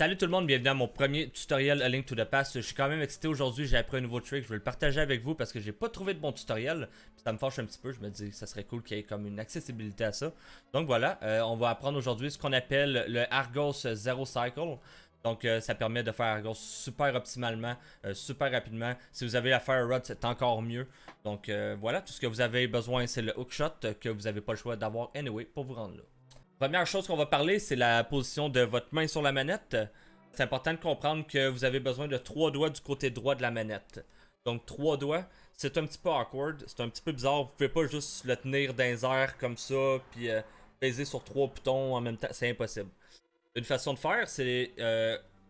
Salut tout le monde, bienvenue à mon premier tutoriel A Link to the Past. Je suis quand même excité aujourd'hui, j'ai appris un nouveau trick, je vais le partager avec vous parce que j'ai pas trouvé de bon tutoriel. Ça me fâche un petit peu, je me dis que ça serait cool qu'il y ait comme une accessibilité à ça. Donc voilà, on va apprendre aujourd'hui ce qu'on appelle le Argos Zero Cycle. Donc ça permet de faire Argos super optimalement, super rapidement. Si vous avez la Fire Rod, c'est encore mieux. Donc voilà, tout ce que vous avez besoin c'est le hookshot que vous n'avez pas le choix d'avoir anyway pour vous rendre là. Première chose qu'on va parler, c'est la position de votre main sur la manette. C'est important de comprendre que vous avez besoin de 3 doigts du côté droit de la manette. Donc 3 doigts, c'est un petit peu awkward, c'est un petit peu bizarre. Vous pouvez pas juste le tenir dans les airs comme ça, puis peser sur 3 boutons en même temps, c'est impossible. Une façon de faire, c'est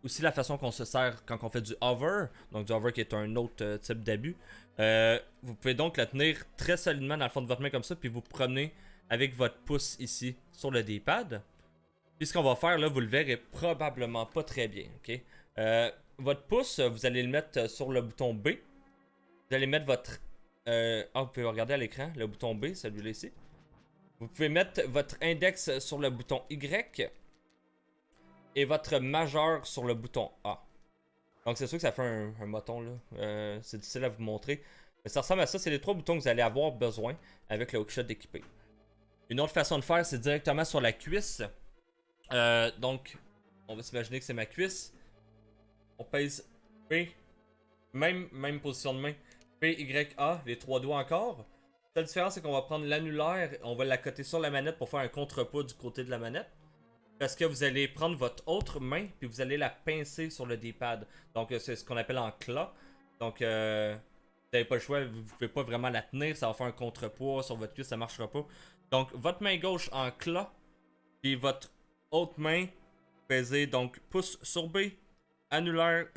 aussi la façon qu'on se sert quand on fait du hover. Donc du hover qui est un autre type d'abus. Vous pouvez donc le tenir très solidement dans le fond de votre main comme ça, puis vous prenez avec votre pouce ici sur le D-pad. Puis ce qu'on va faire là, vous le verrez probablement pas très bien, ok? Votre pouce, vous allez le mettre sur le bouton B. Vous allez mettre votre... vous pouvez regarder à l'écran, le bouton B, celui-là ici. Vous pouvez mettre votre index sur le bouton Y. Et votre majeur sur le bouton A. Donc c'est sûr que ça fait un moton là. C'est difficile à vous montrer. Mais ça ressemble à ça, c'est les 3 boutons que vous allez avoir besoin avec le hookshot équipé. Une autre façon de faire, c'est directement sur la cuisse. Donc, on va s'imaginer que c'est ma cuisse. On pèse P. Même position de main. P, Y, A, les 3 doigts encore. La différence, c'est qu'on va prendre l'annulaire, on va l'accoter sur la manette pour faire un contrepoids du côté de la manette. Parce que vous allez prendre votre autre main, puis vous allez la pincer sur le D-pad. Donc, c'est ce qu'on appelle en claw. Donc, vous n'avez pas le choix, vous ne pouvez pas vraiment la tenir, ça va faire un contrepoids sur votre cuisse, ça ne marchera pas. Donc, votre main gauche en claw, puis votre autre main, pesez donc pouce sur B, annulaire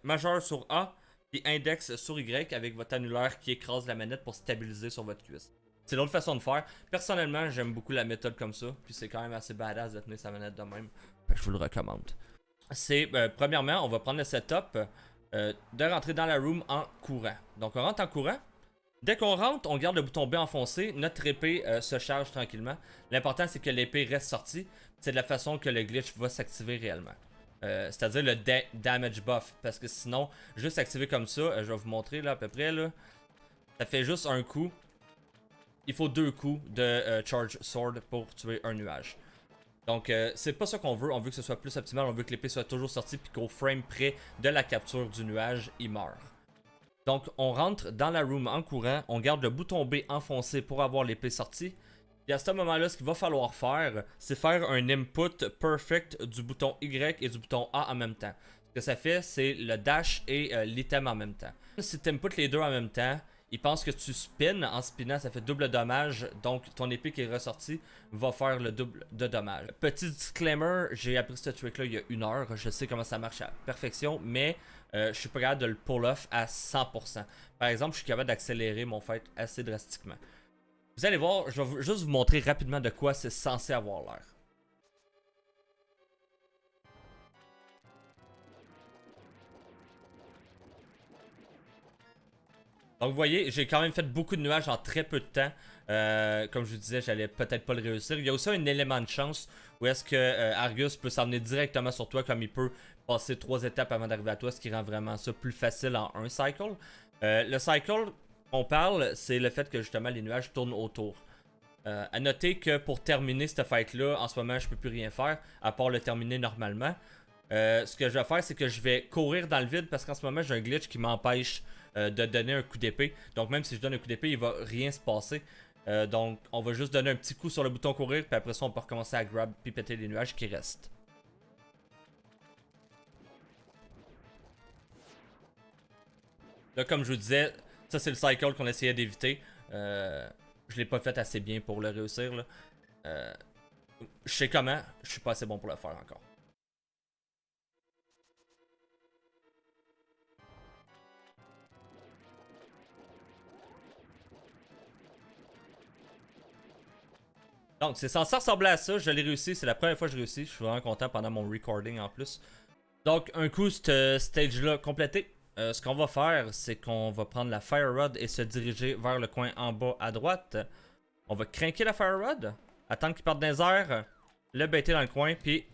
majeur sur A, puis index sur Y avec votre annulaire qui écrase la manette pour stabiliser sur votre cuisse. C'est l'autre façon de faire. Personnellement, j'aime beaucoup la méthode comme ça, puis c'est quand même assez badass de tenir sa manette de même. Je vous le recommande. C'est, premièrement, on va prendre le setup de rentrer dans la room en courant. Donc, on rentre en courant. Dès qu'on rentre, on garde le bouton B enfoncé, notre épée se charge tranquillement. L'important, c'est que l'épée reste sortie. C'est de la façon que le glitch va s'activer réellement. C'est-à-dire le damage buff. Parce que sinon, juste activer comme ça, je vais vous montrer là à peu près. Là, ça fait juste un coup. Il faut 2 coups de Charge Sword pour tuer un nuage. Donc, c'est pas ça qu'on veut. On veut que ce soit plus optimal. On veut que l'épée soit toujours sortie puis qu'au frame près de la capture du nuage, il meurt. Donc, on rentre dans la room en courant. On garde le bouton B enfoncé pour avoir l'épée sortie. Et à ce moment-là, ce qu'il va falloir faire, c'est faire un input perfect du bouton Y et du bouton A en même temps. Ce que ça fait, c'est le dash et l'item en même temps. Si tu input les deux en même temps, il pense que tu spins. En spinnant, ça fait double dommage. Donc, ton épée qui est ressortie va faire le double de dommage. Petit disclaimer, j'ai appris ce trick-là il y a 1 heure. Je sais comment ça marche à perfection, mais je suis pas capable de le pull-off à 100%. Par exemple, je suis capable d'accélérer mon fight assez drastiquement. Vous allez voir, je vais juste vous montrer rapidement de quoi c'est censé avoir l'air. Donc vous voyez, j'ai quand même fait beaucoup de nuages en très peu de temps. Comme je vous disais, j'allais peut-être pas le réussir. Il y a aussi un élément de chance où est-ce que Argus peut s'emmener directement sur toi comme il peut passer 3 étapes avant d'arriver à toi, ce qui rend vraiment ça plus facile en un cycle. Le cycle, on parle, c'est le fait que justement les nuages tournent autour. À noter que pour terminer cette fight-là, en ce moment je peux plus rien faire, à part le terminer normalement. Ce que je vais faire, c'est que je vais courir dans le vide parce qu'en ce moment j'ai un glitch qui m'empêche de donner un coup d'épée. Donc même si je donne un coup d'épée, il va rien se passer. Donc on va juste donner un petit coup sur le bouton courir, puis après ça on peut recommencer à grab puis péter les nuages qui restent. Là comme je vous disais, ça c'est le cycle qu'on essayait d'éviter. Je l'ai pas fait assez bien pour le réussir là. Je sais comment, je suis pas assez bon pour le faire encore. Donc, c'est censé ressembler à ça. Je l'ai réussi. C'est la première fois que je réussis. Je suis vraiment content pendant mon recording en plus. Donc, un coup, cette stage-là complété. Ce qu'on va faire, c'est qu'on va prendre la Fire Rod et se diriger vers le coin en bas à droite. On va craquer la Fire Rod. Attendre qu'il parte dans les airs. Le baiter dans le coin. Puis,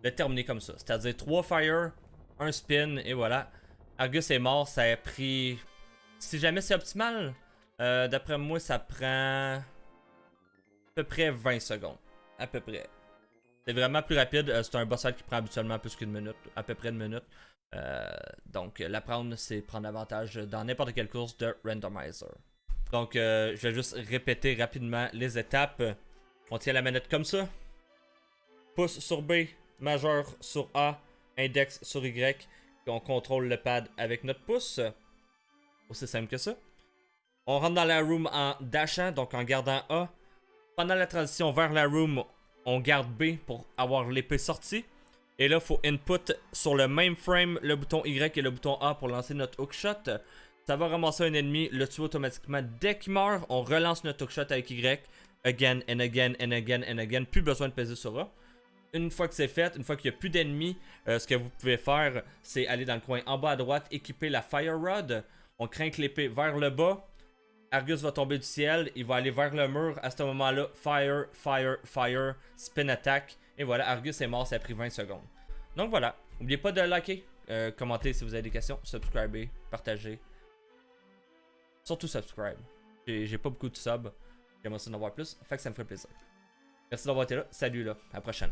le terminer comme ça. C'est-à-dire 3 fire, 1 spin, et voilà. Argus est mort, ça a pris... Si jamais c'est optimal, d'après moi, ça prend... à peu près 20 secondes. À peu près. C'est vraiment plus rapide. C'est un boss fight qui prend habituellement plus qu'une minute. À peu près une minute. Donc, l'apprendre, c'est prendre avantage dans n'importe quelle course de randomizer. Donc, je vais juste répéter rapidement les étapes. On tient la manette comme ça. Pouce sur B, majeur sur A, index sur Y. Et on contrôle le pad avec notre pouce. Aussi simple que ça. On rentre dans la room en dashant, donc en gardant A. Pendant la transition vers la room, on garde B pour avoir l'épée sortie. Et là, il faut input sur le même frame le bouton Y et le bouton A pour lancer notre hookshot. Ça va ramasser un ennemi, le tuer automatiquement dès qu'il meurt. On relance notre hookshot avec Y. Again and again and again and again. Plus besoin de peser sur A. Une fois que c'est fait, une fois qu'il n'y a plus d'ennemis, ce que vous pouvez faire, c'est aller dans le coin en bas à droite, équiper la Fire Rod. On craint l'épée vers le bas. Argus va tomber du ciel, il va aller vers le mur. À ce moment-là, fire, fire, fire, spin attack. Et voilà, Argus est mort, ça a pris 20 secondes. Donc voilà, n'oubliez pas de liker, commenter si vous avez des questions, subscriber, partager. Surtout subscribe. J'ai pas beaucoup de subs, j'aimerais ça en avoir plus, fait que ça me ferait plaisir. Merci d'avoir été là, salut là, à la prochaine.